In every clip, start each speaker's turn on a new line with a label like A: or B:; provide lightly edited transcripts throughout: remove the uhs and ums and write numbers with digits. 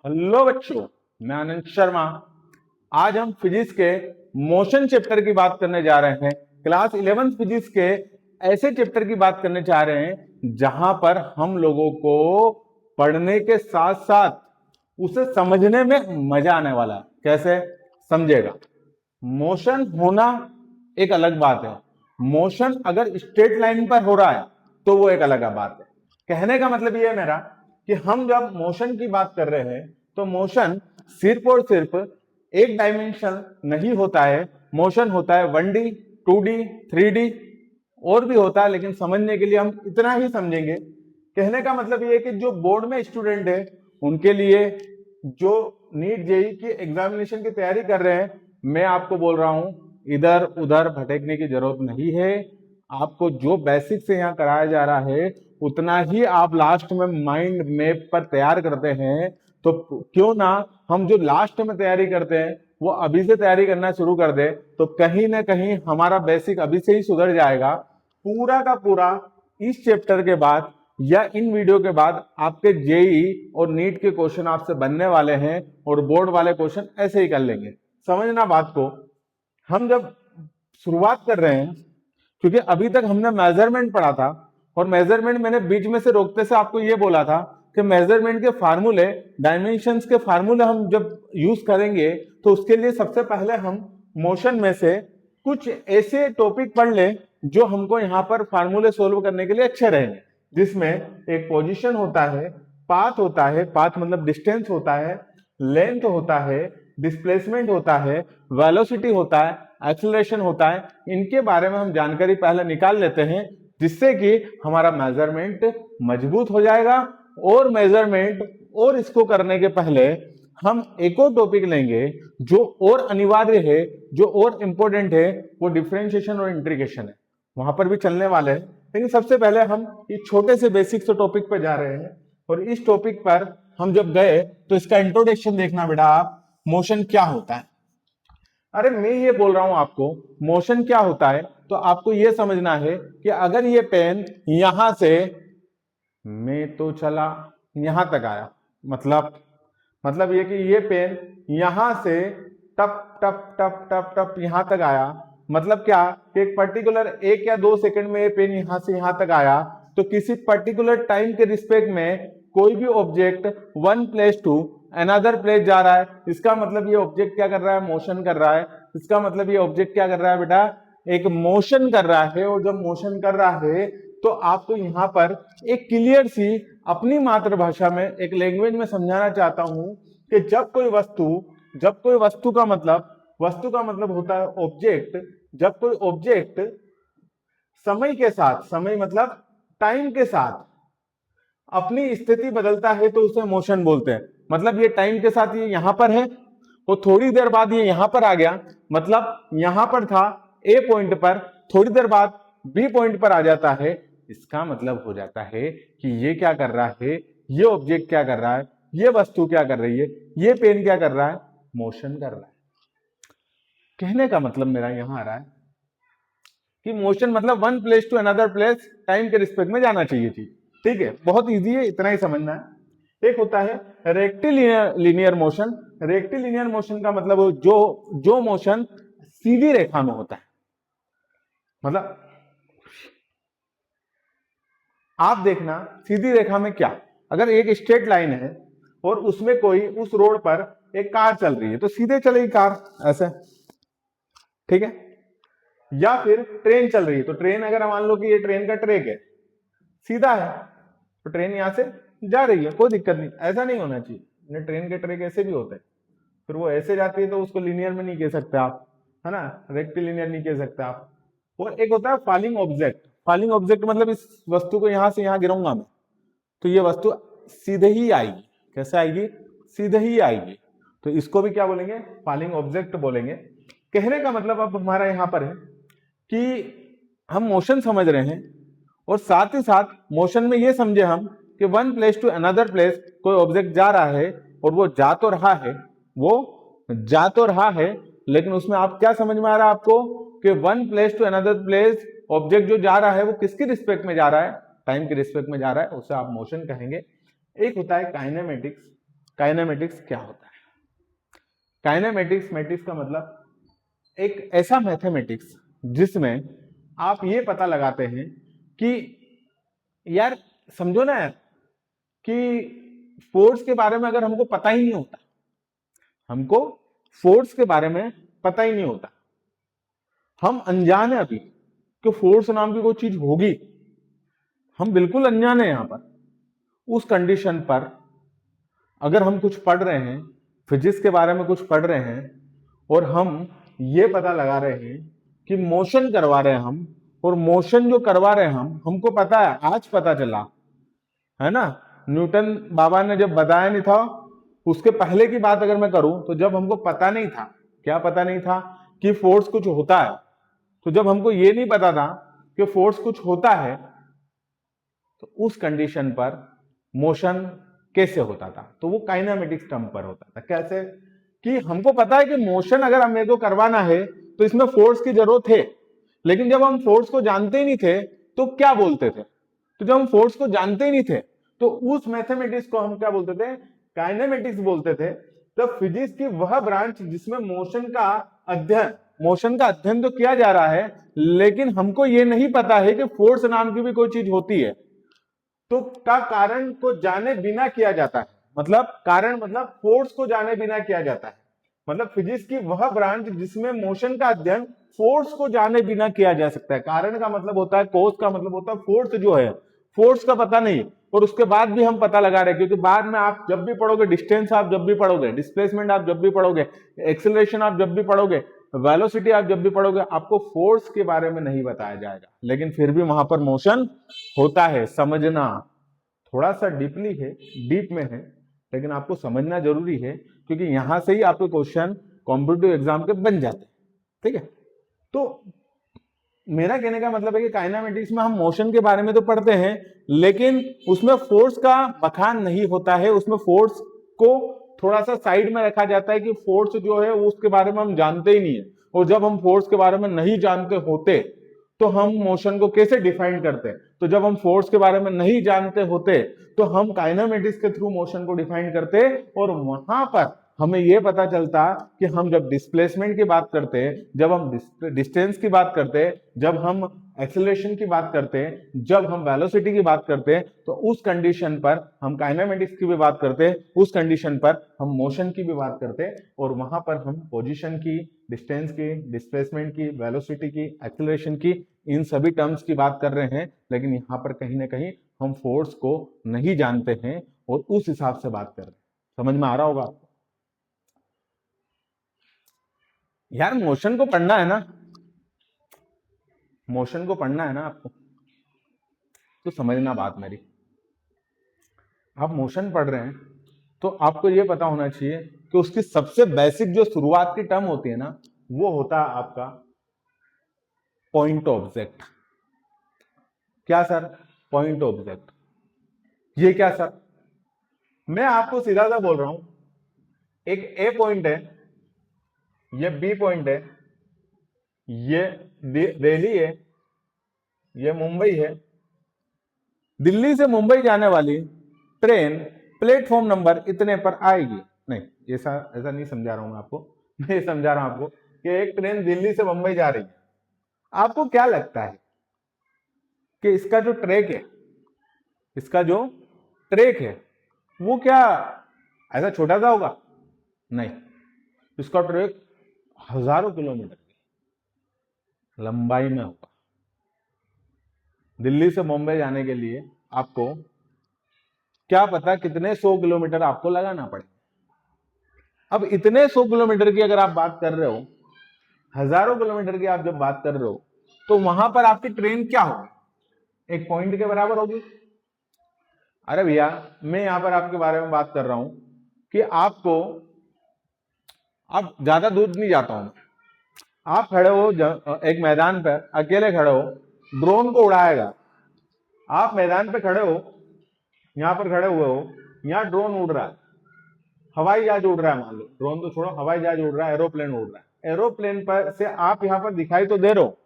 A: Hello बच्चों, मैं आनंद शर्मा। आज हम फिजिक्स के मोशन चैप्टर की बात करने जा रहे हैं। क्लास 11th फिजिक्स के ऐसे चैप्टर की बात करने जा रहे हैं जहां पर हम लोगों को पढ़ने के साथ साथ उसे समझने में मजा आने वाला है। कैसे समझेगा? मोशन होना एक अलग बात है, मोशन अगर स्ट्रेट लाइन पर हो रहा है तो वो एक अलग बात है। कहने का मतलब ये है मेरा कि हम जब मोशन की बात कर रहे हैं तो मोशन सिर्फ और सिर्फ एक डायमेंशन नहीं होता है। मोशन होता है 1D, 2D, 3D और भी होता है, लेकिन समझने के लिए हम इतना ही समझेंगे। कहने का मतलब ये है कि जो बोर्ड में स्टूडेंट है उनके लिए, जो नीट जेई की एग्जामिनेशन की तैयारी कर रहे हैं, मैं आपको बोल रहा हूं इधर उधर भटकने की जरूरत नहीं है। आपको जो बेसिक से यहाँ कराया जा रहा है उतना ही आप लास्ट में माइंड मैप पर तैयार करते हैं। तो क्यों ना हम जो लास्ट में तैयारी करते हैं वो अभी से तैयारी करना शुरू कर दे, तो कहीं ना कहीं हमारा बेसिक अभी से ही सुधर जाएगा। पूरा का पूरा इस चैप्टर के बाद या इन वीडियो के बाद आपके जेई और नीट के क्वेश्चन आपसे बनने वाले हैं और बोर्ड वाले क्वेश्चन ऐसे ही कर लेंगे। समझना बात को। हम जब शुरुआत कर रहे हैं, क्योंकि अभी तक हमने मेजरमेंट पढ़ा था और मेजरमेंट मैंने बीच में से रोकते से आपको यह बोला था कि मेजरमेंट के फार्मूले, डायमेंशंस के फार्मूले हम जब यूज करेंगे तो उसके लिए सबसे पहले हम मोशन में से कुछ ऐसे टॉपिक पढ़ लें जो हमको यहाँ पर फार्मूले सोल्व करने के लिए अच्छे रहेंगे। जिसमें एक पोजीशन होता है, पाथ होता है, पाथ मतलब डिस्टेंस होता है, लेंथ होता है, डिस्प्लेसमेंट होता है, वेलोसिटी होता है, एक्सेलरेशन होता है। इनके बारे में हम जानकारी पहले निकाल लेते हैं जिससे कि हमारा मेजरमेंट मजबूत हो जाएगा। और मेजरमेंट और इसको करने के पहले हम एक और टॉपिक लेंगे जो और अनिवार्य है, जो और इंपॉर्टेंट है, वो डिफरेंशिएशन और इंटीग्रेशन है। वहां पर भी चलने वाले हैं, लेकिन सबसे पहले हम इस छोटे से बेसिक से टॉपिक पर जा रहे हैं। और इस टॉपिक पर हम जब गए तो इसका इंट्रोडक्शन देखना बेटा आप, मोशन क्या होता है। अरे मैं ये बोल रहा हूं आपको मोशन क्या होता है, तो आपको ये समझना है कि अगर ये पेन यहां से, मैं तो चला यहां तक आया, मतलब ये कि ये पेन यहां से टप टप टप टप टप यहां तक आया। मतलब क्या कि एक पर्टिकुलर 1 या 2 सेकंड में ये पेन यहां से यहां तक आया। तो किसी पर्टिकुलर टाइम के रिस्पेक्ट में कोई भी object one place to another place जा रहा है, इसका मतलब ये ऑब्जेक्ट क्या कर रहा है? मोशन कर रहा है। इसका मतलब ये ऑब्जेक्ट क्या कर रहा है बेटा? एक मोशन कर रहा है। और जब मोशन कर रहा है तो आपको यहाँ पर एक क्लियर सी अपनी मातृभाषा में, एक लैंग्वेज में समझाना चाहता हूं कि जब कोई वस्तु का मतलब होता है ऑब्जेक्ट। जब कोई ऑब्जेक्ट समय के साथ, समय मतलब टाइम के साथ अपनी स्थिति बदलता है तो उसे मोशन बोलते हैं। मतलब ये टाइम के साथ ये यहां पर है और थोड़ी देर बाद ये यहां पर आ गया, मतलब यहां पर था ए पॉइंट पर, थोड़ी देर बाद बी पॉइंट पर आ जाता है। इसका मतलब हो जाता है कि ये क्या कर रहा है, ये ऑब्जेक्ट क्या कर रहा है, ये वस्तु क्या कर रही है, ये पेन क्या कर रहा है? मोशन कर रहा है। कहने का मतलब मेरा यहां आ रहा है कि मोशन मतलब one place to another place, time के रिस्पेक्ट में जाना चाहिए चीज। ठीक है, बहुत इजी है, इतना ही समझना है। एक होता है रेक्टिलिनियर मोशन। रेक्टिलिनियर मोशन का मतलब जो मोशन सीधी रेखा में होता है। मतलब आप देखना सीधी रेखा में क्या, अगर एक स्ट्रेट लाइन है और उसमें कोई, उस रोड पर एक कार चल रही है तो सीधे चलेगी कार ऐसे, ठीक है। या फिर ट्रेन चल रही है तो ट्रेन, अगर मान लो कि ये ट्रेन का ट्रैक है, सीधा है, तो ट्रेन यहां से जा रही है, कोई दिक्कत नहीं। ऐसा नहीं होना चाहिए। ट्रेन के ट्रैक ऐसे भी होते हैं, फिर वो ऐसे जाती है तो उसको लीनियर में नहीं कह सकते आप, है ना, रेक्टिलिनियर नहीं कह सकते आप। और एक होता है फॉलिंग ऑब्जेक्ट। फॉलिंग ऑब्जेक्ट मतलब इस वस्तु को यहां से यहां गिराऊंगा मैं तो ये वस्तु सीधे ही आएगी। कैसे आएगी? सीधे ही आएगी। तो इसको भी क्या बोलेंगे? फॉलिंग ऑब्जेक्ट बोलेंगे। कहने का मतलब अब हमारा यहां पर है कि हम मोशन समझ रहे हैं और साथ ही साथ मोशन में ये समझे हम कि one place to another place कोई ऑब्जेक्ट जा रहा है और वो जा तो रहा है, लेकिन उसमें आप क्या समझ में आ रहा है आपको कि one place to another place object जो जा रहा है वो किसके रिस्पेक्ट में जा रहा है? टाइम के रिस्पेक्ट में जा रहा है, उसे आप मोशन कहेंगे। एक होता है काइनेमेटिक्स। काइनेमेटिक्स क्या होता है। काइनेमेटिक्स का मतलब एक ऐसा मैथमेटिक्स जिसमें आप ये पता लगाते हैं कि यार समझो ना यार कि फोर्स के बारे में अगर हमको पता ही नहीं होता, हमको फोर्स के बारे में पता ही नहीं होता, हम अनजान है अभी कि फोर्स नाम की कोई चीज होगी, हम बिल्कुल अनजान है यहां पर। उस कंडीशन पर अगर हम कुछ पढ़ रहे हैं, फिजिक्स के बारे में कुछ पढ़ रहे हैं और हम ये पता लगा रहे हैं कि मोशन करवा रहे हैं हम, और मोशन जो करवा रहे हैं हम, हमको पता है, आज पता चला है ना, न्यूटन बाबा ने जब बताया नहीं था उसके पहले की बात अगर मैं करूं तो जब हमको पता नहीं था, क्या पता नहीं था कि फोर्स कुछ होता है, तो जब हमको ये नहीं पता था कि फोर्स कुछ होता है तो उस कंडीशन पर मोशन कैसे होता था, तो वो काइनेमेटिक्स टर्म पर होता था। कैसे कि हमको पता है कि मोशन अगर हम मेरे को करवाना है तो इसमें फोर्स की जरूरत है, लेकिन जब हम फोर्स को जानते ही नहीं थे तो क्या बोलते थे, तो जब हम फोर्स को जानते ही नहीं थे तो उस मैथमेटिक्स को हम क्या बोलते थे, काइनेमेटिक्स बोलते थे। तो फिजिक्स की वह ब्रांच जिसमें मोशन का अध्ययन तो किया जा रहा है, लेकिन हमको ये नहीं पता है कि फोर्स नाम की भी कोई चीज होती है, तो का कारण को जाने बिना किया जाता है। मतलब कारण मतलब फोर्स को जाने बिना किया जाता है, मतलब फिजिक्स की वह ब्रांच जिसमें मोशन का अध्ययन फोर्स को जाने बिना किया जा सकता है। कारण का मतलब होता है, कोस का मतलब होता है फोर्स जो है, फोर्स का पता नहीं, और उसके बाद भी हम पता लगा रहे हैं, क्योंकि बाद में आप जब भी पढ़ोगे, डिस्टेंस आप जब भी पढ़ोगे, डिस्प्लेसमेंट आप जब भी पढ़ोगे, एक्सेलरेशन आप जब भी पढ़ोगे, वेलोसिटी आप जब भी पढ़ोगे, आपको फोर्स के बारे में नहीं बताया जाएगा, लेकिन फिर भी वहां पर मोशन होता है। समझना थोड़ा सा डीपली है, डीप में है, लेकिन आपको समझना जरूरी है, क्योंकि यहां से ही आपके क्वेश्चन कॉम्पिटिटिव एग्जाम के बन जाते हैं। ठीक है, तो मेरा कहने का मतलब है कि काइनेमेटिक्स में हम मोशन के बारे में तो पढ़ते हैं, लेकिन उसमें फोर्स का बखान नहीं होता है, उसमें फोर्स को थोड़ा सा साइड में रखा जाता है कि फोर्स जो है उसके बारे में हम जानते ही नहीं है, और जब हम फोर्स के बारे में नहीं जानते होते तो हम मोशन को कैसे डिफाइन करते हैं, तो जब हम फोर्स के बारे में नहीं जानते होते तो हम काइनेमेटिक्स के थ्रू मोशन को डिफाइन करते, और वहां पर हमें यह पता चलता कि हम जब डिस्प्लेसमेंट की बात करते हैं, जब हम डिस्टेंस की बात करते हैं, जब हम एक्सेलरेशन की बात करते हैं, जब हम वेलोसिटी की बात करते हैं, तो उस कंडीशन पर हम काइनेमेटिक्स की भी बात करते हैं, उस कंडीशन पर हम मोशन की भी बात करते हैं, और वहां पर हम पोजीशन की, डिस्टेंस की, डिस्प्लेसमेंट की, वेलोसिटी की, एक्सेलरेशन की, इन सभी टर्म्स की बात कर रहे हैं। लेकिन यहाँ पर कहीं ना कहीं हम फोर्स को नहीं जानते हैं और उस हिसाब से बात कर रहे हैं। समझ में आ रहा होगा आपको? यार मोशन को पढ़ना है ना, मोशन को पढ़ना है ना आपको, तो समझना बात मेरी। आप मोशन पढ़ रहे हैं तो आपको यह पता होना चाहिए कि उसकी सबसे बेसिक जो शुरुआत की टर्म होती है ना, वो होता है आपका पॉइंट ऑब्जेक्ट। क्या सर? Point object. ये क्या सर? मैं आपको सीधा सा बोल रहा हूं, एक ए पॉइंट है, ये बी पॉइंट है, ये दिल्ली है, ये मुंबई है। दिल्ली से मुंबई जाने वाली ट्रेन प्लेटफॉर्म नंबर इतने पर आएगी। नहीं, ऐसा ऐसा नहीं समझा रहा हूं मैं आपको, मैं समझा रहा हूं आपको कि एक ट्रेन दिल्ली से मुंबई जा रही है। आपको क्या लगता है कि इसका जो ट्रैक है, इसका जो ट्रैक है वो क्या ऐसा छोटा सा होगा? नहीं, इसका ट्रैक हजारों किलोमीटर की लंबाई में होगा। दिल्ली से मुंबई जाने के लिए आपको क्या पता कितने 100 किलोमीटर आपको लगाना पड़े। अब इतने 100 किलोमीटर की अगर आप बात कर रहे हो, हजारों किलोमीटर की आप जब बात कर रहे हो, तो वहां पर आपकी ट्रेन क्या होगी? एक पॉइंट के बराबर होगी। अरे भैया, मैं यहां पर आपके बारे में बात कर रहा हूं कि आपको, आप ज्यादा दूर नहीं जाता हूं, आप खड़े हो एक मैदान पर, अकेले खड़े हो, ड्रोन को उड़ाएगा। आप मैदान पे खड़े हो, यहां पर खड़े हुए हो, यहां ड्रोन उड़ रहा है, हवाई जहाज उड़ रहा है, मान लो, ड्रोन तो छोड़ो, हवाई जहाज उड़ रहा है, एरोप्लेन उड़ रहा है। एरोप्लेन पर से आप यहां पर दिखाई तो दे रहे हो,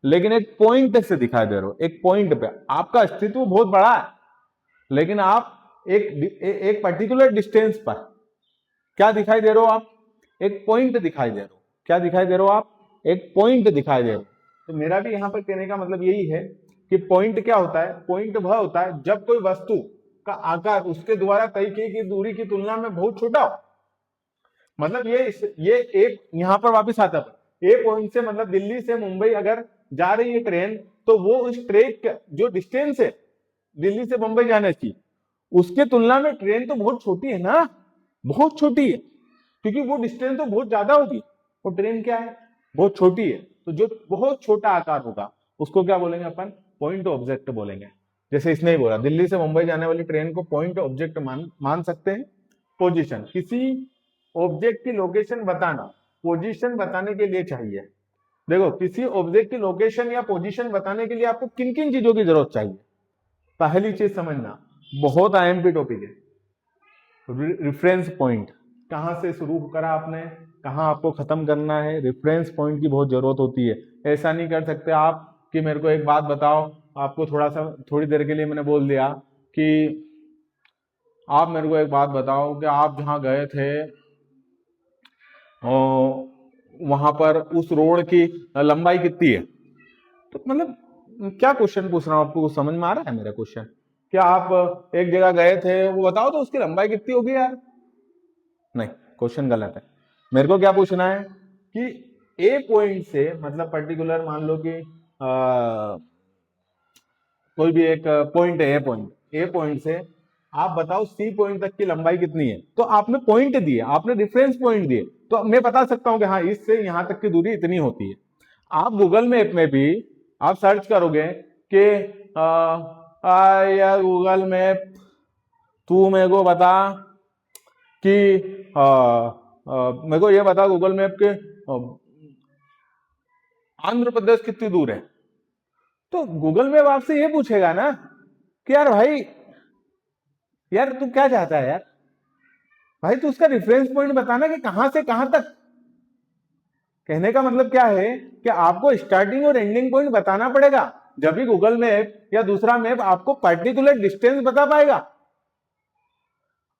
A: लेकिन एक पॉइंट से दिखाई दे रहे हो, एक पॉइंट पे। आपका अस्तित्व बहुत बड़ा है, लेकिन आप एक पर्टिकुलर डिस्टेंस पर, क्या दिखाई दे रहे हो आप? एक पॉइंट दिखाई दे रहे हो। क्या दिखाई दे रहे हो आप? एक पॉइंट दिखाई दे रहे हो। तो मेरा भी यहाँ पर कहने का मतलब यही है कि पॉइंट क्या होता है? पॉइंट वह होता है जब कोई वस्तु का आकार उसके द्वारा तय की गई दूरी की तुलना में बहुत छोटा हो। मतलब ये एक यहाँ पर वापिस आता है, ए पॉइंट से मतलब दिल्ली से मुंबई अगर जा रही है ट्रेन, तो वो उस ट्रेन का जो डिस्टेंस है दिल्ली से मुंबई जाने की, उसके तुलना में ट्रेन तो बहुत छोटी है ना, बहुत छोटी है, क्योंकि वो डिस्टेंस तो बहुत ज्यादा होगी, वो ट्रेन क्या है, बहुत छोटी है। तो जो बहुत छोटा आकार होगा उसको क्या बोलेंगे अपन? पॉइंट ऑब्जेक्ट बोलेंगे। जैसे इसने ही बोला दिल्ली से मुंबई जाने वाली ट्रेन को पॉइंट ऑब्जेक्ट मान सकते हैं। पोजीशन, किसी ऑब्जेक्ट की लोकेशन बताना, पोजीशन बताने के लिए चाहिए। देखो, किसी ऑब्जेक्ट की लोकेशन या पोजीशन बताने के लिए आपको किन किन चीजों की जरूरत चाहिए? पहली चीज समझना, बहुत आईएमपी टॉपिक है, रेफरेंस पॉइंट। कहां से शुरू करा आपने, कहां आपको खत्म करना है, रेफरेंस पॉइंट की बहुत जरूरत होती है। ऐसा नहीं कर सकते आप कि मेरे को एक बात बताओ, आपको थोड़ी देर के लिए मैंने बोल दिया कि आप मेरे को एक बात बताओ कि आप जहां गए थे वहां पर उस रोड की लंबाई कितनी है? तो मतलब क्या क्वेश्चन पूछ रहा हूं आपको, कुछ समझ में आ रहा है मेरा क्वेश्चन? क्या आप एक जगह गए थे, वो बताओ तो उसकी लंबाई कितनी होगी यार? नहीं, क्वेश्चन गलत है। मेरे को क्या पूछना है कि ए पॉइंट से मतलब पर्टिकुलर मान लो कि कोई भी एक पॉइंट है, ए पॉइंट से आप बताओ सी पॉइंट तक की लंबाई कितनी है। तो आपने पॉइंट दिए, आपने रेफरेंस पॉइंट दिए, तो मैं बता सकता हूं कि हाँ इससे यहां तक की दूरी इतनी होती है। आप गूगल मैप में भी आप सर्च करोगे कि या गूगल मैप तू मेरे को बता कि मेरे को ये बता गूगल मैप के आंध्र प्रदेश कितनी दूर है, तो गूगल मैप आपसे ये पूछेगा ना कि यार भाई, यार तू क्या चाहता है यार भाई, तू उसका रेफरेंस पॉइंट बताना कि कहां से कहां तक। कहने का मतलब क्या है कि आपको स्टार्टिंग और एंडिंग पॉइंट बताना पड़ेगा, जब भी गूगल मैप या दूसरा मैप आपको पर्टिकुलर डिस्टेंस बता पाएगा।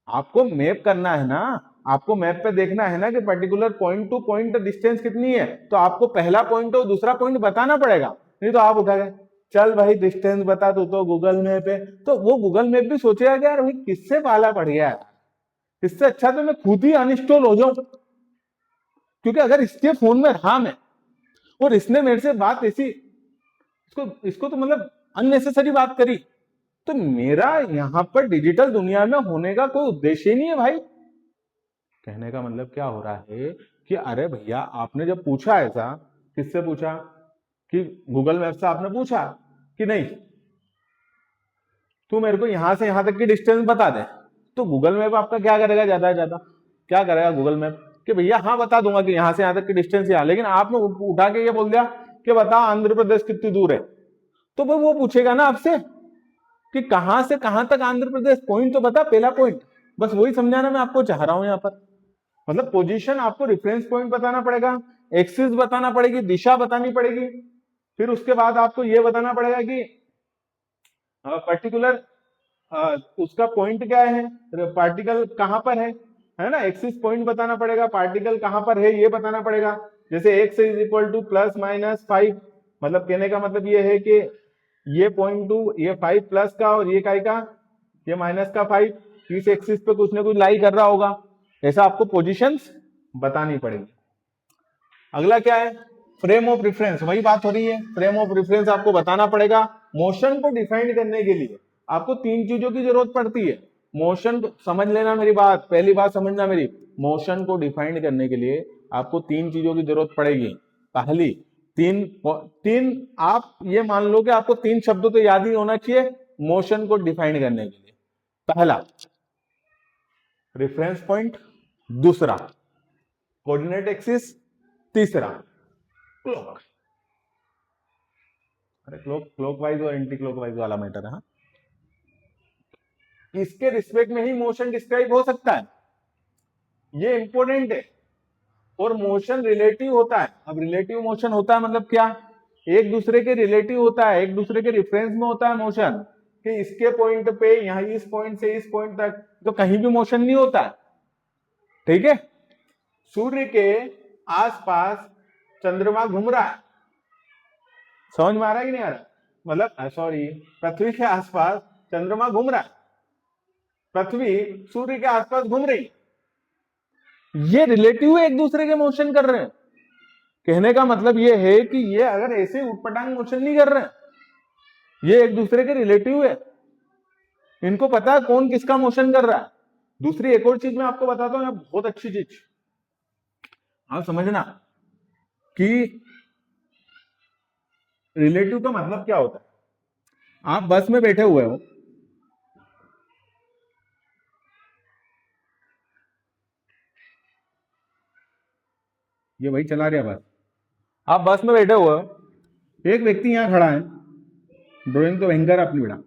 A: आपको मैप करना है ना, आपको मैप पे देखना है ना कि particular point two point distance कितनी है, तो आपको पहला पॉइंट और दूसरा पॉइंट बताना पड़ेगा। नहीं तो आप उठा गए, चल भाई डिस्टेंस बता तू तो गूगल मैप है, तो वो गूगल मैप भी सोचेगा कि यार भाई किससे पाला पड़ गया है, इससे अच्छा तो मैं खुद ही अनइंस्टॉल हो जाऊं। क्योंकि अगर इसके फोन में रहा मैं और इसने मेरे से बात ऐसी, इसको तो मतलब अननेसेसरी बात करी, तो मेरा यहां पर डिजिटल दुनिया में होने का कोई उद्देश्य ही नहीं है भाई। कहने का मतलब क्या हो रहा है कि अरे भैया, आपने जब पूछा ऐसा, किससे पूछा? कि गूगल मैप से आपने पूछा कि नहीं तू मेरे को यहां से यहां तक की डिस्टेंस बता दे, तो गूगल मैप आपका क्या करेगा? ज्यादा से ज्यादा क्या करेगा गूगल मैप कि भैया हाँ बता दूंगा कि यहां से यहां तक की डिस्टेंस यहाँ, लेकिन आपने उठा के ये बोल दिया कि बता आंध्र प्रदेश कितनी दूर है, तो वो पूछेगा ना आपसे कि कहां से कहां तक आंध्र प्रदेश, पॉइंट तो बता, पहला पॉइंट। बस वही समझाना मैं आपको चाह रहा हूं यहाँ पर। मतलब पोजीशन आपको रेफरेंस पॉइंट बताना पड़ेगा, एक्सिस बताना पड़ेगी, दिशा बतानी पड़ेगी, फिर उसके बाद आपको यह बताना पड़ेगा कि पर्टिकुलर उसका पॉइंट क्या है, पार्टिकल कहां पर है ना, एक्सिस पॉइंट बताना पड़ेगा, पार्टिकल कहां पर है ये बताना पड़ेगा। जैसे x is equal two plus minus 5, मतलब कहने का मतलब ये है कि ये पॉइंट टू ये 5 प्लस का और ये का ये माइनस का 5, इस एक्सिस पे कुछ ना कुछ लाई कर रहा होगा, ऐसा आपको पोजीशंस बतानी पड़ेगी। अगला क्या है? फ्रेम ऑफ रेफरेंस, वही बात हो रही है, फ्रेम ऑफ रेफरेंस आपको बताना पड़ेगा। मोशन को डिफाइन करने के लिए आपको तीन चीजों की जरूरत पड़ती है। मोशन, समझ लेना मेरी बात, पहली बात समझना मेरी, मोशन को डिफाइन करने के लिए आपको तीन चीजों की जरूरत पड़ेगी। पहली तीन आप ये मान लो कि आपको तीन शब्दों तो याद ही होना चाहिए मोशन को डिफाइन करने के लिए। पहला रेफरेंस पॉइंट, दूसरा कोऑर्डिनेट एक्सिस, तीसरा क्लॉक। अरे क्लॉकवाइज और एंटी क्लॉकवाइज वाला मैटर है। इसके रिस्पेक्ट में ही मोशन डिस्क्राइब हो सकता है, ये इंपॉर्टेंट है। और मोशन रिलेटिव होता है। अब रिलेटिव मोशन होता है मतलब क्या? एक दूसरे के रिलेटिव होता है, एक दूसरे के रिफरेंस में होता है मोशन, कि इसके पॉइंट पे यहां इस पॉइंट से इस पॉइंट तक तो कहीं भी मोशन नहीं होता है। ठीक है, सूर्य के आसपास चंद्रमा घूम रहा है, समझ में आ रहा है कि नहीं आ रहा? मतलब सॉरी, पृथ्वी के आसपास चंद्रमा घूम रहा है, पृथ्वी सूर्य के आसपास घूम रही, ये रिलेटिव एक दूसरे के मोशन कर रहे हैं। कहने का मतलब ये है कि ये अगर ऐसे उटपटांग मोशन नहीं कर रहे हैं, ये एक दूसरे के रिलेटिव है, इनको पता है कौन किसका मोशन कर रहा है। दूसरी एक और चीज मैं आपको बताता हूं, बहुत अच्छी चीज आप समझना कि रिलेटिव का मतलब क्या होता है। आप बस में बैठे हुए हो, ये वही चला रहा बस, आप बस में बैठे हुए हो, एक व्यक्ति यहां खड़ा है, ड्राइंग तो भयंकर अपनी बेटा,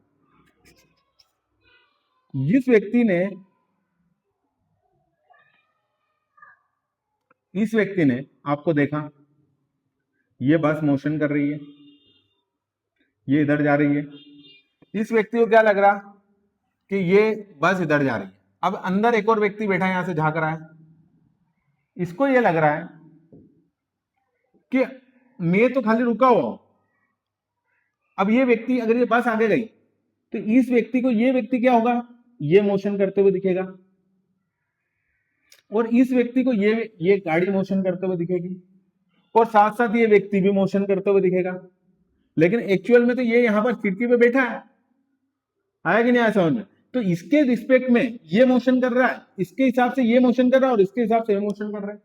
A: जिस व्यक्ति ने इस व्यक्ति ने आपको देखा, ये बस मोशन कर रही है, ये इधर जा रही है, इस व्यक्ति को क्या लग रहा कि ये बस इधर जा रही है। अब अंदर एक और व्यक्ति बैठा है, यहां से झांक रहा है, इसको ये लग रहा है कि मैं तो खाली रुका हुआ हूं। अब ये व्यक्ति, अगर ये बस आगे गई तो इस व्यक्ति को, ये व्यक्ति क्या होगा, ये मोशन करते हुए दिखेगा, और इस व्यक्ति को ये गाड़ी मोशन करते हुए दिखेगी, और साथ साथ ये व्यक्ति भी मोशन करते हुए दिखेगा। लेकिन एक्चुअल में तो ये यहां पर खिड़की पे बैठा है, आया कि नहीं आया समझ में? तो इसके रिस्पेक्ट में ये मोशन कर रहा है, इसके हिसाब से ये मोशन कर रहा है, और इसके हिसाब से ये मोशन कर रहा है।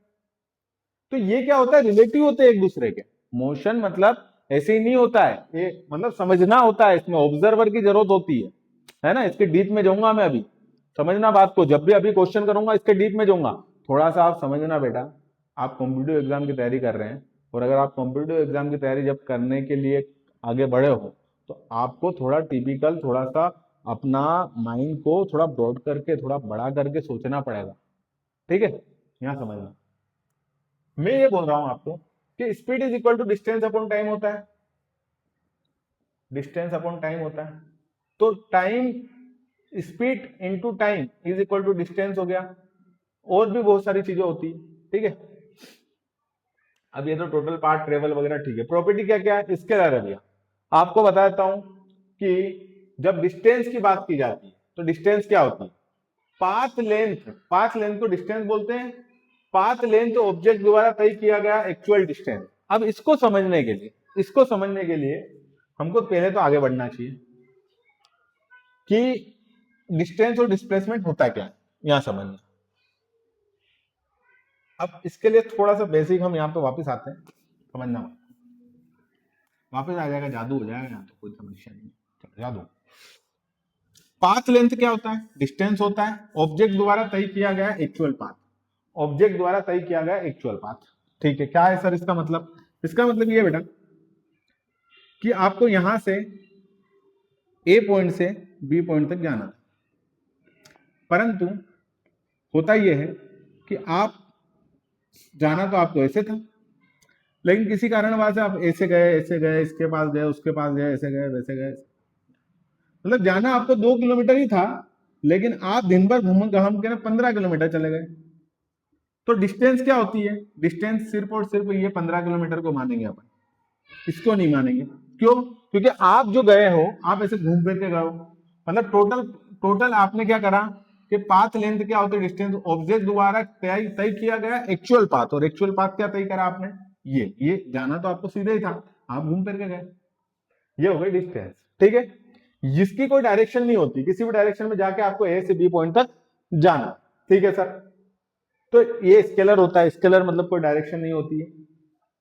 A: तो ये क्या होता है, रिलेटिव होते हैं एक दूसरे के। मोशन मतलब ऐसे ही नहीं होता है, ये मतलब समझना होता है, इसमें ऑब्जर्वर की जरूरत होती है ना। इसके डीप में जाऊंगा मैं अभी, समझना बात को, जब भी अभी क्वेश्चन करूंगा इसके डीप में जाऊंगा, थोड़ा सा आप समझना बेटा। आप कॉम्पिटिटिव एग्जाम की तैयारी कर रहे हैं, और अगर आप कॉम्पिटिटिव एग्जाम की तैयारी जब करने के लिए आगे बढ़े हो, तो आपको थोड़ा टिपिकल, थोड़ा सा अपना माइंड को थोड़ा ब्रॉड करके, थोड़ा बड़ा करके सोचना पड़ेगा, ठीक है। यहां समझना, मैं ये बोल रहा हूं आपको कि speed is equal to distance upon time होता है, डिस्टेंस अपॉन टाइम होता है। तो time, speed into time is equal to distance हो गया, और भी बहुत सारी चीजें होती है, ठीक है। अब ये तो टोटल पार्ट ट्रेवल वगैरह ठीक है। प्रॉपर्टी क्या क्या है, स्केलर है भैया। आपको बता देता हूं कि जब डिस्टेंस की बात की जाती है तो डिस्टेंस क्या होती है, पाथ लेंथ, पाथ लेंथ को डिस्टेंस बोलते हैं। पाथ लेंथ ऑब्जेक्ट द्वारा तय किया गया एक्चुअल डिस्टेंस। अब इसको समझने के लिए हमको पहले तो आगे बढ़ना चाहिए कि डिस्टेंस और डिस्प्लेसमेंट होता क्या है, यहां समझना। अब इसके लिए थोड़ा सा बेसिक हम यहाँ पे वापस आते हैं, समझना, वापस आ जाएगा, जादू हो जाएगा यहाँ, तो कोई समस्या नहीं, जादू। पाथ लेंथ क्या होता है, डिस्टेंस होता है ऑब्जेक्ट द्वारा तय किया गया एक्चुअल पाथ, ऑब्जेक्ट द्वारा तय किया गया एक्चुअल पाथ, ठीक है। क्या है सर इसका मतलब? इसका मतलब ये बेटा कि आपको यहां से ए पॉइंट से बी पॉइंट तक जाना, परंतु होता यह है कि आप जाना तो आपको ऐसे था, लेकिन किसी कारणवश आप ऐसे गए, इसके पास गए, उसके पास गए, ऐसे गए, वैसे गए, मतलब जाना आपको 2 किलोमीटर ही था, लेकिन आप दिन भर घूम घाम के 15 किलोमीटर चले गए। तो डिस्टेंस क्या होती है, डिस्टेंस सिर्फ और सिर्फ ये 15 किलोमीटर को मानेंगे अपन, इसको नहीं मानेंगे। क्यों? क्योंकि आप जो गए हो, आप ऐसे घूम फिर के गए हो, मतलब टोटल आपने क्या करा कि पाथ लेंथ क्या होती है, डिस्टेंस ऑब्जेक्ट द्वारा तय किया गया एक्चुअल पाथ, और एक्चुअल पाथ क्या तय करा आपने, ये जाना तो आपको सीधे ही था, आप घूम फिर के गए, ये हो गई डिस्टेंस, ठीक है। जिसकी कोई डायरेक्शन नहीं होती, किसी भी डायरेक्शन में जाके आपको ए से बी पॉइंट तक जाना, ठीक है सर। तो ये स्केलर होता है, स्केलर मतलब कोई डायरेक्शन नहीं होती है।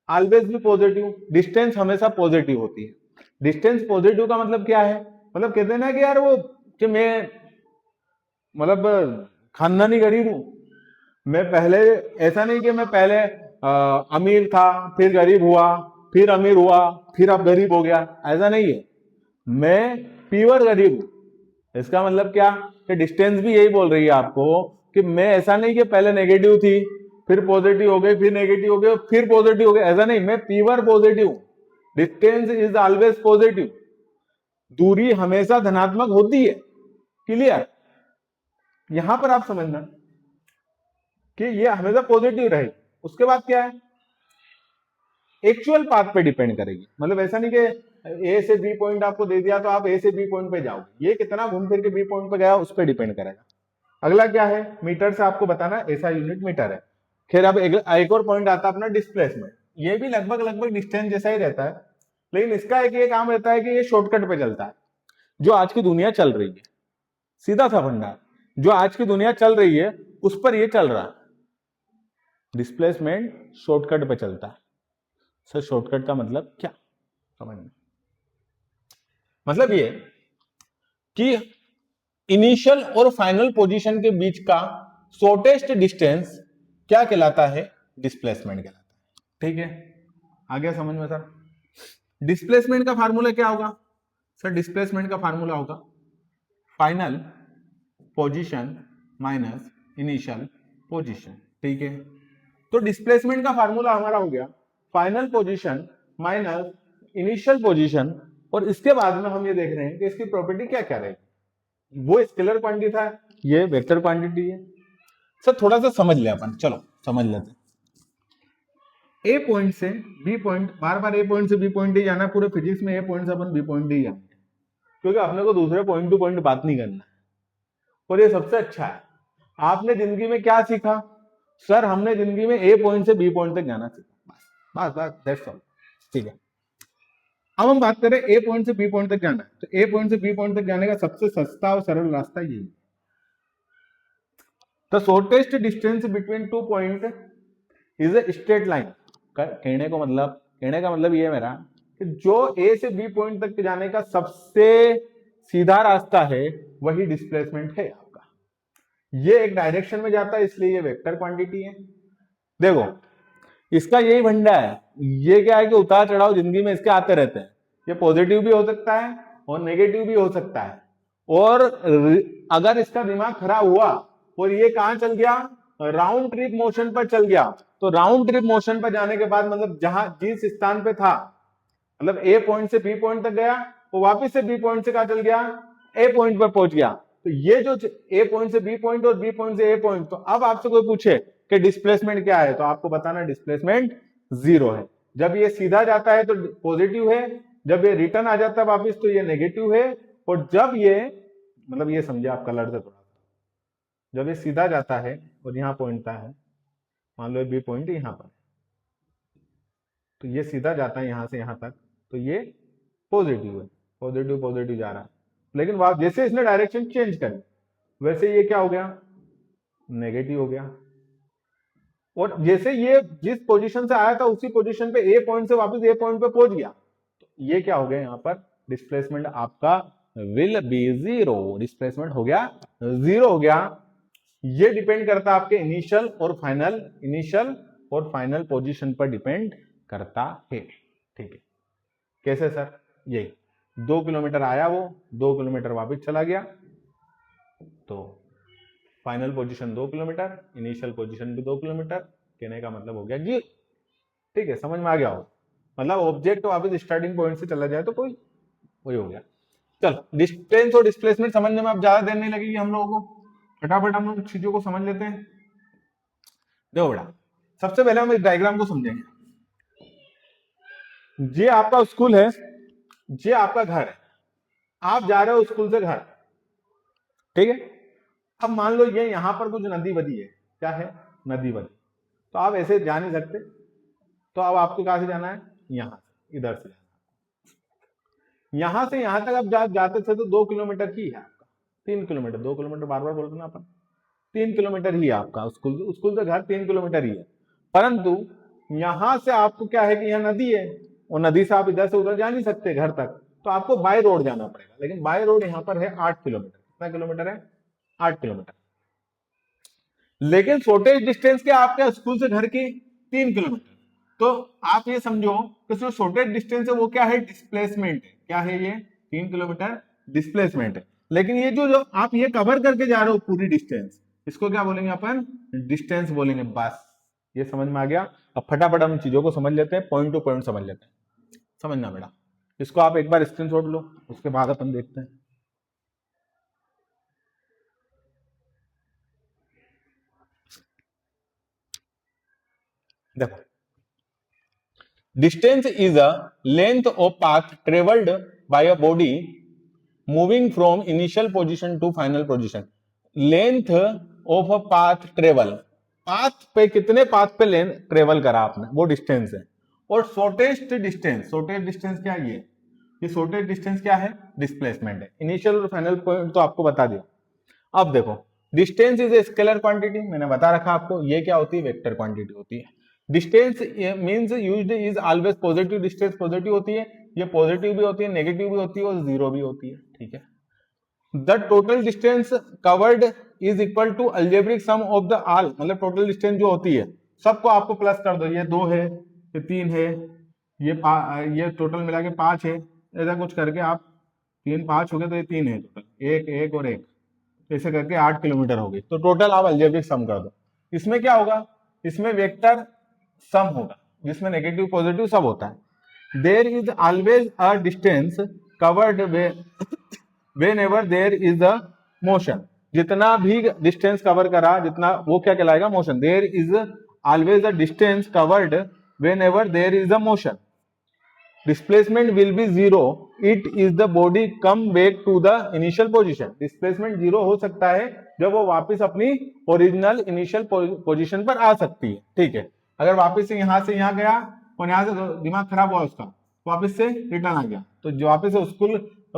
A: ऑलवेज भी पॉजिटिव, डिस्टेंस हमेशा पॉजिटिव होती है। डिस्टेंस पॉजिटिव का मतलब क्या है, मतलब कहते हैं ना कि यार वो कि मैं मतलब खानदानी गरीब हूं, मैं पहले, ऐसा नहीं कि मैं पहले अमीर था, फिर गरीब हुआ, फिर अमीर हुआ, फिर अब गरीब हो गया, ऐसा नहीं है, मैं प्योर गरीब हूं। इसका मतलब क्या कि डिस्टेंस भी यही बोल रही है आपको कि मैं ऐसा नहीं कि पहले नेगेटिव थी, फिर पॉजिटिव हो गई, फिर नेगेटिव हो गई, फिर पॉजिटिव हो गई, ऐसा नहीं, मैं pure positive. Distance is always positive, दूरी हमेशा धनात्मक होती है, क्लियर। यहां पर आप समझना कि ये हमेशा पॉजिटिव रहेगी। उसके बाद क्या है, एक्चुअल पाथ पे डिपेंड करेगी, मतलब ऐसा नहीं कि ए से बी पॉइंट आपको दे दिया तो आप ए से बी पॉइंट पे जाओगे, ये कितना घूम फिर के बी पॉइंट पे गया उस पर डिपेंड करेगा। अगला क्या है, मीटर से आपको बताना, ऐसा यूनिट मीटर है। फिर अब एक और पॉइंट आता है अपना डिस्प्लेसमेंट, ये भी लगभग लगभग डिस्टेंस जैसा ही रहता है, लेकिन इसका एक ये काम रहता है कि ये शॉर्टकट पे चलता है। जो आज की दुनिया चल रही है, सीधा सा फंडा, जो आज की दुनिया चल रही है उस पर ये चल रहा है, डिस्प्लेसमेंट शॉर्टकट पे चलता है। सर शॉर्टकट का मतलब क्या, समझना, मतलब ये कि इनिशियल और फाइनल पोजीशन के बीच का शॉर्टेस्ट डिस्टेंस क्या कहलाता है, डिस्प्लेसमेंट कहलाता है। ठीक है, आ गया समझ में सर। डिस्प्लेसमेंट का फार्मूला क्या होगा सर, डिस्प्लेसमेंट का फार्मूला होगा final position minus initial position. ठीक है, तो डिस्प्लेसमेंट का फार्मूला हमारा हो गया final position minus initial position, और इसके बाद में हम ये देख रहे हैं कि इसकी प्रॉपर्टी क्या क्या रहेगी। वो स्केलर क्वांटिटी था, ये वेक्टर क्वांटिटी है। सर थोड़ा सा समझ ले अपन, चलो समझ लेते। ए पॉइंट से बी पॉइंट, बार बार ए पॉइंट से बी पॉइंट ही जाना, पूरे फिजिक्स में ए पॉइंट से अपन बी पॉइंट ही जाएंगे, क्योंकि अपने को दूसरे पॉइंट टू पॉइंट बात नहीं करना। और ये सबसे अच्छा है। आपने जिंदगी में क्या सीखा सर, हमने जिंदगी में ए पॉइंट से बी पॉइंट तक जाना सीखा, बस बस दैट्स ऑल। ठीक है, अब हम बात करें ए पॉइंट से बी पॉइंट तक जाना है, तो ए पॉइंट से बी पॉइंट तक जाने का सबसे सस्ता और सरल रास्ता यही है। The shortest distance between two point is a straight line. कहने का मतलब ये मेरा कि जो ए से बी पॉइंट तक जाने का सबसे सीधा रास्ता है वही डिस्प्लेसमेंट है आपका। ये एक डायरेक्शन में जाता है, इसलिए ये वेक्टर क्वांटिटी है। देखो इसका यही फंडा है, ये क्या है कि उतार चढ़ाव जिंदगी में इसके आते रहते हैं। ये पॉजिटिव भी हो सकता है और नेगेटिव भी हो सकता है, और अगर इसका दिमाग खराब हुआ और ये कहां चल गया, राउंड ट्रिप मोशन पर चल गया, तो राउंड ट्रिप मोशन पर जाने के बाद मतलब जहां जिस स्थान पे था, मतलब ए पॉइंट से बी पॉइंट तक गया, वो वापस से बी पॉइंट से कहा चल गया, ए पॉइंट पर पहुंच गया। तो ये जो ए पॉइंट से बी पॉइंट और बी पॉइंट से ए पॉइंट, तो अब आपसे कोई पूछे कि डिस्प्लेसमेंट क्या है, तो आपको बताना डिस्प्लेसमेंट 0 है। जब ये सीधा जाता है तो पॉजिटिव है, जब ये रिटर्न आ जाता है वापिस तो ये नेगेटिव है, और जब ये, मतलब ये समझे आप कलर से थोड़ा, जब ये सीधा जाता है और यहां पहुंचता है, मान लो बी पॉइंट यहां पर, तो ये सीधा जाता है यहां से यहां तक, तो ये पॉजिटिव है, पॉजिटिव पॉजिटिव जा रहा है। लेकिन वहां जैसे इसने डायरेक्शन चेंज करी, वैसे ये क्या हो गया, नेगेटिव हो गया। और जैसे ये जिस पोजीशन से आया था उसी पोजीशन पे ए पॉइंट से वापस ए पॉइंट पे पहुंच गया, तो ये क्या हो गया, यहाँ पर डिस्प्लेसमेंट आपका विल बी 0, डिस्प्लेसमेंट हो गया 0 हो गया। ये डिपेंड करता है आपके इनिशियल और फाइनल पोजीशन पर डिपेंड करता है। ठीक है, कैसे सर, यही 2 किलोमीटर आया वो, 2 किलोमीटर वापस चला गया, तो final position 2 kilometre, initial position भी 2 किलोमीटर, कहने का मतलब हो गया जी। ठीक है, समझ में आ गया हो, मतलब ऑब्जेक्ट वापस स्टार्टिंग पॉइंट से चला जाए तो कोई वही हो गया। चल डिस्टेंस और डिस्प्लेसमेंट समझने में अब ज्यादा देर नहीं लगेगी हम लोगों को, फटाफट हम लोग चीजों को समझ लेते हैं। देखो बेटा, सबसे पहले हम इस डायग्राम को समझेंगे। ये आपका स्कूल है, ये आपका घर है, आप जा रहे हो स्कूल से घर, ठीक है। अब मान लो ये यहां पर कुछ नदी बदी है, क्या है, नदी बदी, तो आप ऐसे जा नहीं सकते, तो अब आपको कहां से जाना है, यहां से, इधर से जाना है। यहां से यहां तक आप जाते थे तो 2 किलोमीटर ही है आपका, 3 किलोमीटर, 2 किलोमीटर बार बार बोलते ना अपन, 3 किलोमीटर ही है आपका, स्कूल से घर 3 किलोमीटर ही है। परंतु यहां से आपको क्या है कि यहाँ नदी है, और नदी से आप इधर से उधर जा नहीं सकते घर तक, तो आपको बाय रोड जाना पड़ेगा। लेकिन बाय रोड यहाँ पर है 8 किलोमीटर, कितना किलोमीटर है, 8 किलोमीटर। लेकिन शॉर्टेज डिस्टेंस क्या आपके स्कूल से घर की 3 किलोमीटर, तो आप ये समझो कि जो शॉर्टेज डिस्टेंस है वो क्या है, डिस्प्लेसमेंट है। क्या है ये, 3 किलोमीटर डिस्प्लेसमेंट है। लेकिन ये जो आप ये कवर करके जा रहे हो पूरी डिस्टेंस, इसको क्या बोलेंगे अपन, डिस्टेंस बोलेंगे। बस ये समझ में आ गया। अब फटाफट हम चीजों को समझ लेते हैं, पॉइंट टू पॉइंट समझ लेते हैं। समझना बेटा, इसको आप एक बार स्क्रीनशॉट लो, उसके बाद अपन देखते हैं। देखो, distance is a length of path travelled by a body moving from initial position to final position. Length of a path travel, path पे कितने पाथ पे लेंथ ट्रेवल करा आपने, वो डिस्टेंस है। और शॉर्टेस्ट डिस्टेंस, शॉर्टेस्ट डिस्टेंस क्या है, ये शॉर्टेस्ट डिस्टेंस क्या है, डिस्प्लेसमेंट है। इनिशियल और फाइनल पॉइंट तो आपको बता दिया। अब देखो, distance is a scalar quantity, मैंने बता रखा आपको, ये क्या होती है, वेक्टर क्वांटिटी होती है। Distance means used is always positive, distance positive होती है, ये पॉजिटिव भी होती है, नेगेटिव भी होती है और जीरो भी होती है, ठीक है। The total distance covered is equal to algebraic sum of the all, मतलब टोटल डिस्टेंस जो होती है सबको आपको प्लस कर दो, ये 2 है, ये 3 है, ये टोटल मिला के 5 है, ऐसा कुछ करके आप 3 5 हो गए तो ये 3 है टोटल, एक एक और एक, ऐसे करके 8 किलोमीटर हो गई। तो टोटल आप अलजेब्रिक सम कर दो। इसमें क्या होगा, इसमें वेक्टर सम होगा जिसमें नेगेटिव पॉजिटिव सब होता है। There is always a distance covered whenever there is a motion, जितना भी डिस्टेंस कवर करा जितना, वो क्या कहलाएगा, motion. There is always a distance covered whenever there is a motion, displacement will be zero it is the body come back to the initial position. Displacement zero हो सकता है जब वो वापस अपनी ओरिजिनल इनिशियल पोजीशन पर आ सकती है, ठीक है। अगर वापस से यहाँ गया और यहाँ से दिमाग खराब हुआ उसका, वापस से रिटर्न आ गया, तो जो वापस से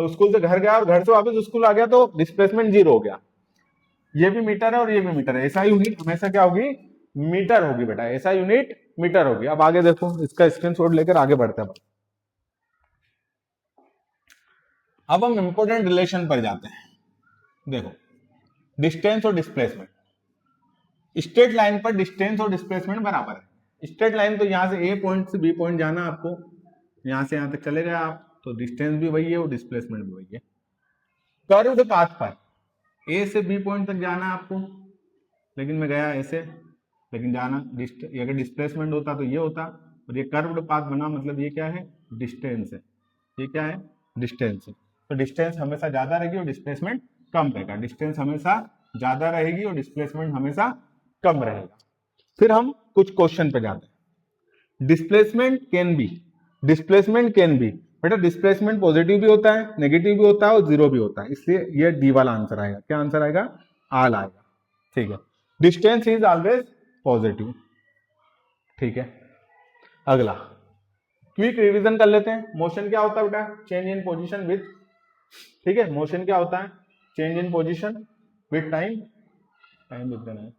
A: स्कूल से घर गया और घर से वापस स्कूल आ गया, तो डिस्प्लेसमेंट जीरो हो गया। ये भी मीटर है और ये भी मीटर है, ऐसा यूनिट हमेशा क्या होगी, मीटर होगी बेटा, ऐसा यूनिट मीटर होगी। अब आगे देखो, इसका स्क्रीनशॉट लेकर आगे बढ़ते हैं। अब हम इंपोर्टेंट रिलेशन पर जाते हैं। देखो, डिस्टेंस और डिस्प्लेसमेंट, स्ट्रेट लाइन पर डिस्टेंस और डिस्प्लेसमेंट बराबर है। स्ट्रेट लाइन तो यहां से ए पॉइंट से बी पॉइंट जाना आपको, यहां से यहां तक चले गए आप, तो डिस्टेंस भी वही है और डिस्प्लेसमेंट भी वही है। कर्व्ड पाथ पर ए से बी पॉइंट तक जाना आपको, लेकिन मैं गया ऐसे, लेकिन जाना अगर डिस्प्लेसमेंट होता तो ये होता, और ये कर्व्ड पाथ बना, मतलब ये क्या है, डिस्टेंस है। ये क्या है, डिस्टेंस है। तो डिस्टेंस हमेशा ज्यादा रहेगी और डिस्प्लेसमेंट कम रहेगा, डिस्टेंस हमेशा ज्यादा रहेगी और डिस्प्लेसमेंट हमेशा कम रहेगा। फिर हम कुछ क्वेश्चन पे जाते हैं। डिस्प्लेसमेंट कैन बी, बेटा डिस्प्लेसमेंट पॉजिटिव भी होता है, नेगेटिव भी होता है और जीरो भी होता है, इसलिए ये डी वाला आंसर आएगा। क्या आंसर आएगा, आल आएगा, ठीक है। डिस्टेंस इज ऑलवेज पॉजिटिव, ठीक है। अगला क्विक रिवीजन कर लेते हैं। मोशन क्या होता है बेटा, चेंज इन पोजीशन विथ, ठीक है, मोशन क्या होता है, change in position with time, time लिख देना है।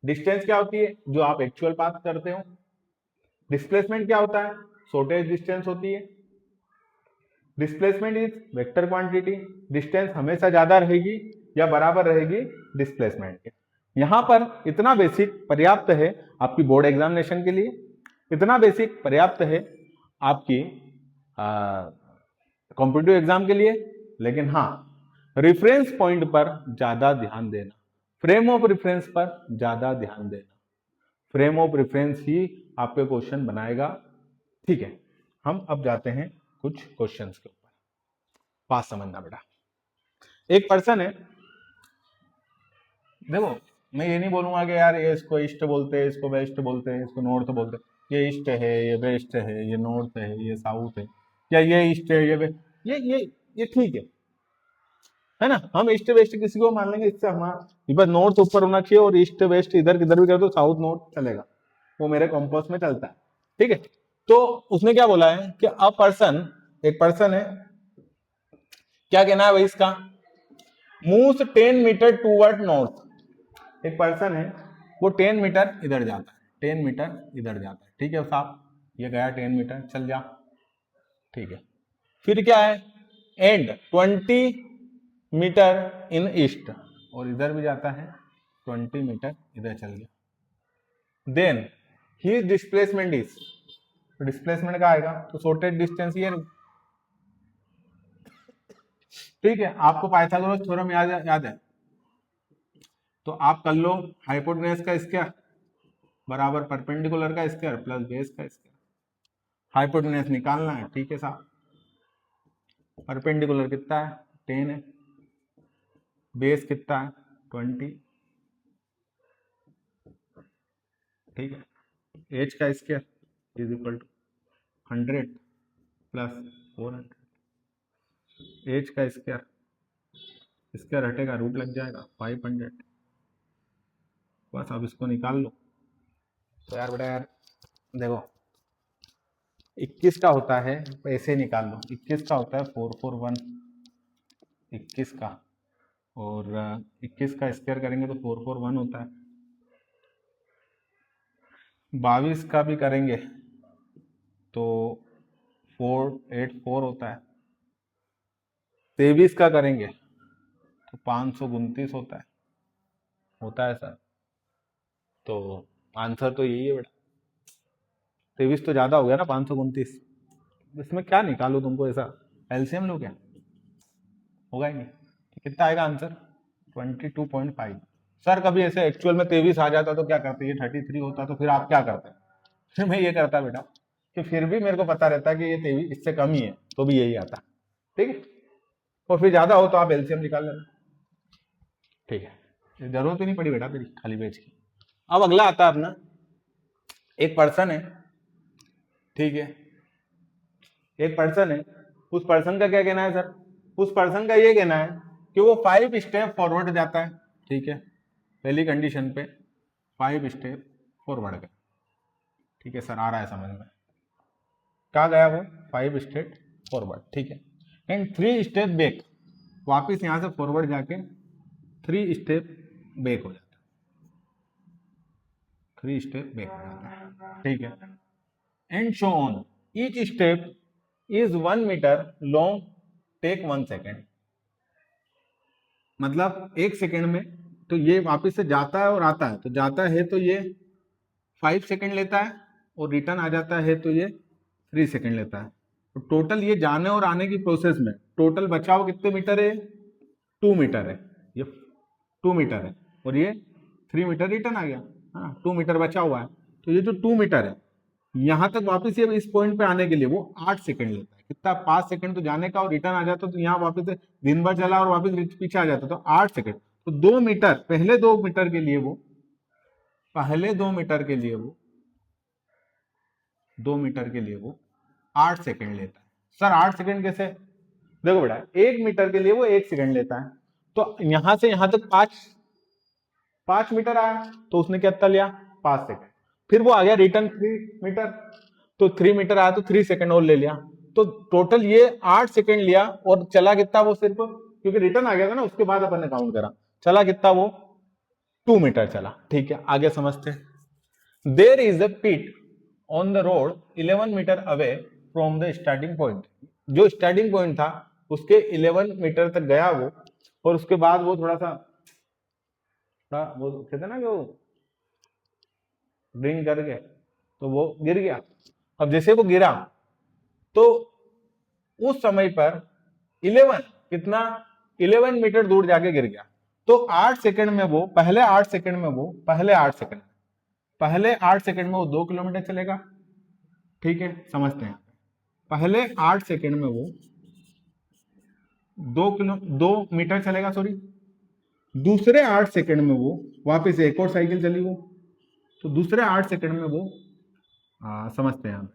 A: डिस्टेंस क्या होती है, जो आप एक्चुअल पास करते हो। डिस्प्लेसमेंट क्या होता है, शॉर्टेज डिस्टेंस होती है। Displacement is vector quantity, distance हमेशा ज्यादा रहेगी या बराबर रहेगी डिस्प्लेसमेंट के। यहां पर इतना बेसिक पर्याप्त है आपकी बोर्ड एग्जामिनेशन के लिए, इतना बेसिक पर्याप्त है आपकी कॉम्पिटिटिव एग्जाम के लिए। लेकिन हाँ, रेफरेंस पॉइंट पर ज्यादा ध्यान देना, फ्रेम ऑफ रेफरेंस पर ज्यादा ध्यान देना, फ्रेम ऑफ रेफरेंस ही आपके क्वेश्चन बनाएगा, ठीक है। हम अब जाते हैं कुछ क्वेश्चंस के ऊपर, पास समझना बेटा। एक पर्सन है, देखो मैं ये नहीं बोलूंगा कि यार ये इसको ईस्ट बोलते हैं, इसको वेस्ट बोलते हैं, इसको नॉर्थ बोलते हैं, ये ईस्ट है, ये वेस्ट है, ये नॉर्थ है, ये साउथ है, या ये ईस्ट है, ये वेस्ट, ये ठीक है ना। हम ईस्ट वेस्ट किसी को मान लेंगे, इससे हमारा बस नॉर्थ ऊपर होना चाहिए और ईस्ट वेस्ट इधर किधर भी कर दो, साउथ नॉर्थ चलेगा, वो मेरे कॉम्पोस में चलता है, ठीक है। तो उसने क्या बोला है कि अ पर्सन, एक पर्सन है, क्या कहना है भाई इसका, मूव्स 10 मीटर टूवर्ड नॉर्थ। एक पर्सन है, वो 10 मीटर इधर जाता है, 10 मीटर इधर जाता है, ठीक है साहब, ये गया 10 मीटर, चल जा, ठीक है। फिर क्या है, एंड 20 मीटर इन ईस्ट, और इधर भी जाता है 20 मीटर इधर चल गया। देन ही डिस्प्लेसमेंट इज, डिस्प्लेसमेंट का आएगा तो शॉर्टेज डिस्टेंस ये, ठीक है। आपको पाइथागोरस थ्योरम याद है, तो आप कर लो, हाइपोटेनस का स्क्वायर बराबर परपेंडिकुलर का स्क्वायर प्लस बेस का स्क्वायर। हाइपोटेनस निकालना है, ठीक है साहब, परपेंडिकुलर कितना है 10 है, बेस कितना है 20, ठीक है। एच का square is equal to 100 plus 400। H का स्क्वायर हटेगा, रूट लग जाएगा 500। बस अब इसको निकाल लो। तो यार बेटा यार देखो 21 का होता है, ऐसे निकाल लो। 21 का होता है 441 21 का, और 21 का स्क्वायर करेंगे तो 441 होता है। 22 का भी करेंगे तो 484 होता है। 23 का करेंगे तो 529 होता है सर। तो आंसर तो यही है बेटा। 23 तो ज्यादा हो गया ना, 529। इसमें क्या निकालो तुमको, ऐसा एलसीएम लो क्या, होगा ही नहीं। तो कितना आएगा आंसर 22.5। सर कभी ऐसे एक्चुअल में 23 आ जाता तो क्या करते, ये 33 होता तो फिर आप क्या करते। फिर मैं ये करता बेटा कि फिर भी मेरे को पता रहता कि ये 23 इससे कम ही है, तो भी यही आता। ठीक है, और फिर ज्यादा हो तो आप एलसीएम निकाल लेना। ठीक है, जरूरत ही नहीं पड़ी बेटा तेरी खाली पेज की। अब अगला आता है अपना, एक पर्सन है, ठीक है, एक पर्सन है। उस पर्सन का क्या कहना है सर, उस पर्सन का ये कहना है कि वो 5 स्टेप फॉरवर्ड जाता है। ठीक है, पहली कंडीशन पे 5 स्टेप फॉरवर्ड गया। ठीक है सर, आ रहा है समझ में। कहा गया वो 5 स्टेप फॉरवर्ड, ठीक है, एंड 3 स्टेप बैक, वापिस यहां से फॉरवर्ड जाके 3 स्टेप बैक हो जाता है। 3 स्टेप बैक हो जाता है, ठीक है, and show on each step is 1 metre long, take 1 second. मतलब 1 सेकेंड में तो ये वापस से जाता है और आता है, तो जाता है तो ये 5 सेकेंड लेता है, और रिटर्न आ जाता है तो ये 3 सेकेंड लेता है। तो टोटल ये जाने और आने की प्रोसेस में टोटल बचाव कितने मीटर है, 2 मीटर है। ये 2 मीटर है, और ये 3 मीटर रिटर्न आ गया। हाँ, 2 मीटर बचा हुआ है। तो ये जो 2 मीटर है, यहां तक वापस ये इस पॉइंट पे आने के लिए वो 8 सेकंड लेता है। कितना, 5 सेकंड तो जाने का, और रिटर्न आ जाता तो यहाँ वापस से दिन भर चला और वापस पीछे आ जाता, तो 8 सेकंड। तो 2 मीटर, पहले 2 मीटर के लिए वो 2 मीटर के लिए वो 8 सेकंड लेता है। सर 8 सेकंड कैसे, देखो बेटा 1 मीटर के लिए वो 1 सेकंड लेता है, तो यहां से यहां तक 5 मीटर आया, तो उसने कितना लिया, 5 सेकंड। फिर वो आ गया रिटर्न 3 मीटर, तो 3 मीटर आया तो 3 सेकंड और ले लिया। तो टोटल ये 8 सेकंड लिया, और चला कितना वो, सिर्फ क्योंकि रिटर्न आ गया था ना, उसके बाद अपन ने काउंट करा, चला कितना वो 2 मीटर चला। ठीक है, आगे समझते हैं। There is a pit on the road 11 metre away from the starting point. जो स्टार्टिंग पॉइंट था उसके 11 मीटर तक गया वो, और उसके बाद वो थोड़ा सा वो कहते ना कि वो ड्रिंक करके तो वो गिर गया। अब जैसे वो गिरा तो उस समय पर 11 मीटर दूर जाके गिर गया। तो 8 सेकंड में वो पहले 8 सेकंड में वो 2 किलोमीटर चलेगा। ठीक है, समझते हैं। पहले 8 सेकंड में वो 2 मीटर चलेगा, सॉरी। दूसरे 8 सेकंड में वो वापस एक और साइकिल चली वो, तो दूसरे 8 सेकंड में वो समझते हैं,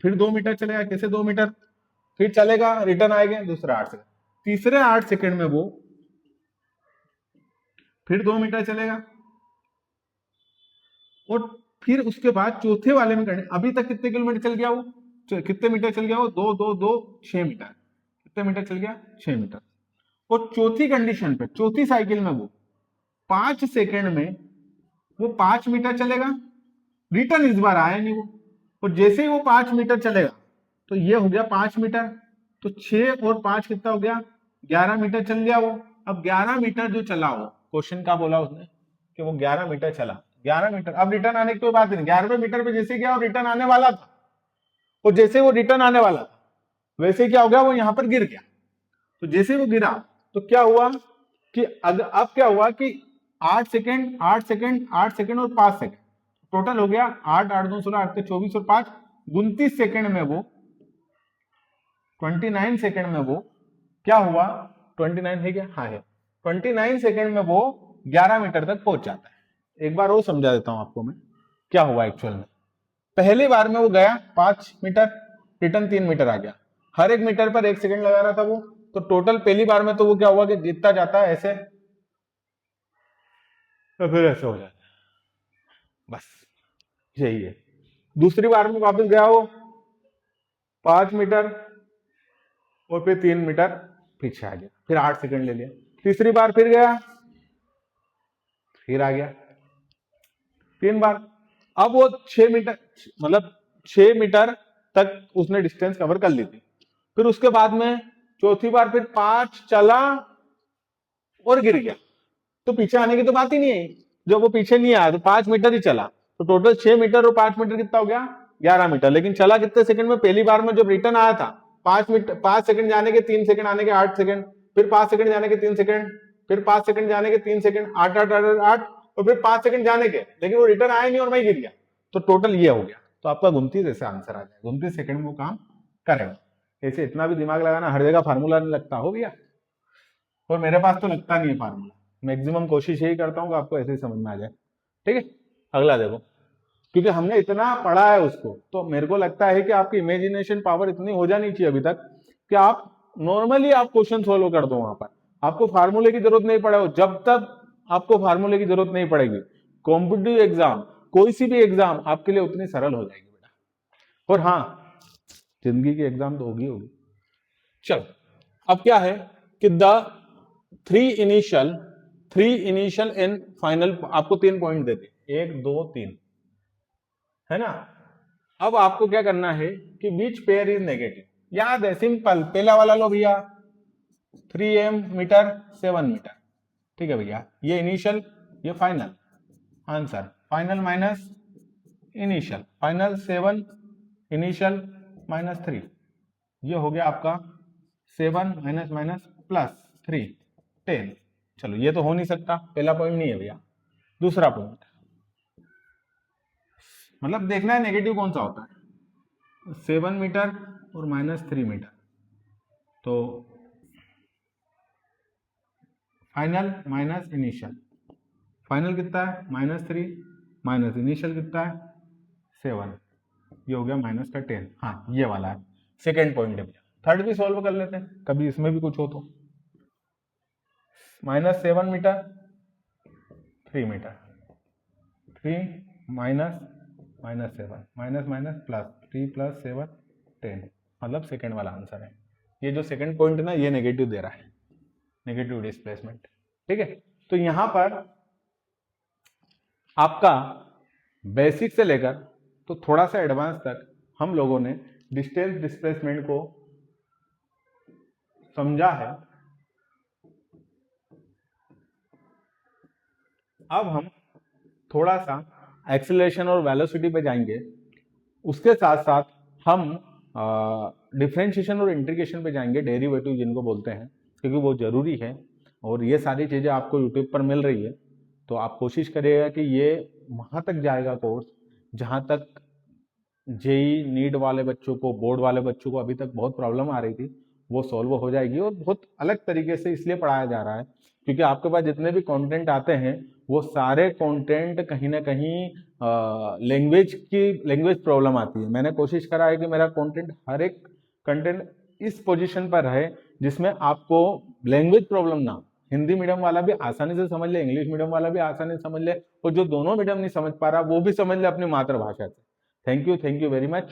A: फिर 2 मीटर चलेगा। कैसे 2 मीटर, फिर चलेगा, रिटर्न आएगा दूसरा 8 सेकंड। तीसरे 8 सेकंड में वो फिर 2 मीटर चलेगा, और फिर उसके बाद चौथे वाले में करने, अभी तक कितने किलोमीटर चल गया वो, कितने मीटर चल गया वो, 2 2 2 6 मीटर। कितने मीटर चल गया, 6 मीटर। और चौथी कंडीशन पे, चौथी साइकिल में वो 5 सेकंड में वो 5 मीटर चलेगा। रिटर्न इस बार आया नहीं वो, और जैसे ही वो 5 मीटर चलेगा तो ये हो गया 5 मीटर, तो 6 और 5 कितना हो गया, 11 मीटर चल गया वो। अब 11 मीटर जो चला वो, क्वेश्चन का बोला उसने कि वो 11 मीटर चला, 11 मीटर। अब रिटर्न आने की कोई बात नहीं, 11वें मीटर पे जैसे गया और रिटर्न आने वाला था, और जैसे वो रिटर्न आने वाला था वैसे क्या हो गया, वो यहां पर गिर गया। तो जैसे वो गिरा तो क्या हुआ कि अब क्या हुआ कि 8 सेकंड 8 सेकंड 8 सेकंड और 5 सेकंड, टोटल हो गया 8 8 2 16 8 24 और 5 29 सेकंड में वो 29 सेकंड में वो क्या हुआ, 29 है क्या, हाँ है, 29 सेकंड में वो 11 मीटर तक पहुंच जाता है। एक बार वो समझा देता हूं आपको मैं क्या हुआ एक्चुअल में। पहली बार में वो गया 5 मीटर, रिटर्न 3 मीटर आ गया, हर एक मीटर पर 1 सेकंड लगा रहा था वो, तो टोटल पहली बार में तो वो क्या हुआ कि जितना जाता है ऐसे तो फिर ऐसे हो जाता है, बस यही है। दूसरी बार में वापस गया वो 5 मीटर और फिर 3 मीटर पीछे आ गया, फिर 8 सेकंड ले लिया। तीसरी बार फिर गया, फिर आ गया 3 बार। अब वो 6 मीटर, मतलब 6 मीटर तक उसने डिस्टेंस कवर कर ली थी। फिर उसके बाद में चौथी बार फिर 5 चला और गिर गया, तो पीछे आने की तो बात ही नहीं है। जब वो पीछे नहीं आया तो 5 मीटर ही चला, तो टोटल 6 मीटर और 5 मीटर कितना हो गया, 11 मीटर। लेकिन चला कितने सेकंड में, पहली बार में जब रिटर्न आया था 5 मीटर, 5 सेकंड जाने के 3 सेकंड आने के 8 सेकंड, फिर 5 सेकंड जाने के 3 सेकंड, फिर 5 सेकंड जाने के 3 सेकंड, 8 8 8 8 और फिर 5 सेकंड जाने के, लेकिन वो रिटर्न आया नहीं और वही गिर गया, तो टोटल ये हो गया। तो आपका 29 ऐसे आंसर आ जाएगा, 29 सेकंड में वो काम करेगा। ऐसे इतना भी दिमाग लगाना, हर जगह फार्मूला नहीं लगता हो भैया, और मेरे पास तो लगता नहीं है फार्मूला, मैक्सिमम कोशिश यही करता हूँ कि आपको ऐसे ही समझ में आ जाए। ठीक है, अगला देखो, क्योंकि हमने इतना पढ़ा है उसको, तो मेरे को लगता है कि आपकी इमेजिनेशन पावर इतनी हो जानी चाहिए अभी तक कि आप नॉर्मली आप क्वेश्चन सोल्व कर दो, वहां पर आपको फार्मूले की जरूरत नहीं पड़े। जब तक आपको फार्मूले की जरूरत नहीं पड़ेगी, कॉम्पिटिटिव एग्जाम, कोई सी भी एग्जाम आपके लिए उतनी सरल हो जाएगी बेटा। और हाँ, जिंदगी की एग्जाम तो होगी होगी। चलो, अब क्या है कि the three initial and final, आपको 3 पॉइंट देते, 1 2 3, है ना। अब आपको क्या करना है कि बीच पेयर इज नेगेटिव, याद है, सिंपल। पहला वाला लो भैया, 3m मीटर 7 मीटर, ठीक है भैया, ये इनिशियल ये final. Answer final minus initial, final 7 initial minus 3, ये हो गया आपका 7 माइनस माइनस प्लस 3 10। चलो, ये तो हो नहीं सकता, पहला पॉइंट नहीं है भैया। दूसरा पॉइंट, मतलब देखना है नेगेटिव कौन सा होता है, 7 मीटर और माइनस 3 मीटर, तो फाइनल माइनस इनिशियल, फाइनल कितना है -3 माइनस इनिशियल कितना है 7, ये हो गया माइनस का 10। हाँ, ये वाला है सेकेंड पॉइंट है। थर्ड भी सॉल्व कर लेते हैं, कभी इसमें भी कुछ हो तो। -7 metre 3 metre, 3 minus -7 minus minus plus 3 plus 7 10, मतलब सेकेंड वाला आंसर है। ये जो सेकेंड पॉइंट है ना, ये नेगेटिव दे रहा है, नेगेटिव डिस्प्लेसमेंट। ठीक है, तो यहां पर आपका बेसिक से लेकर तो थोड़ा सा एडवांस तक हम लोगों ने डिस्टेंस डिस्प्लेसमेंट को समझा है। अब हम थोड़ा सा एक्सेलरेशन और वेलोसिटी पे जाएंगे, उसके साथ साथ हम डिफरेंशिएशन और इंटीग्रेशन पे जाएंगे, डेरिवेटिव जिनको बोलते हैं, क्योंकि वो जरूरी है। और ये सारी चीज़ें आपको यूट्यूब पर मिल रही है, तो आप कोशिश करिएगा कि ये वहाँ तक जाएगा कोर्स जहाँ तक जेई नीट वाले बच्चों को, बोर्ड वाले बच्चों को अभी तक बहुत प्रॉब्लम आ रही थी, वो सॉल्व हो जाएगी। और बहुत अलग तरीके से इसलिए पढ़ाया जा रहा है क्योंकि आपके पास जितने भी कंटेंट आते हैं वो सारे कंटेंट कहीं ना कहीं लैंग्वेज प्रॉब्लम आती है। मैंने कोशिश करा है कि मेरा कंटेंट, हर एक कंटेंट इस पोजीशन पर है जिसमें आपको लैंग्वेज प्रॉब्लम ना, हिंदी मीडियम वाला भी आसानी से समझ ले, इंग्लिश मीडियम वाला भी आसानी से समझ ले, और जो दोनों मीडियम नहीं समझ पा रहा वो भी समझ ले अपनी मातृभाषा से। Thank you very much.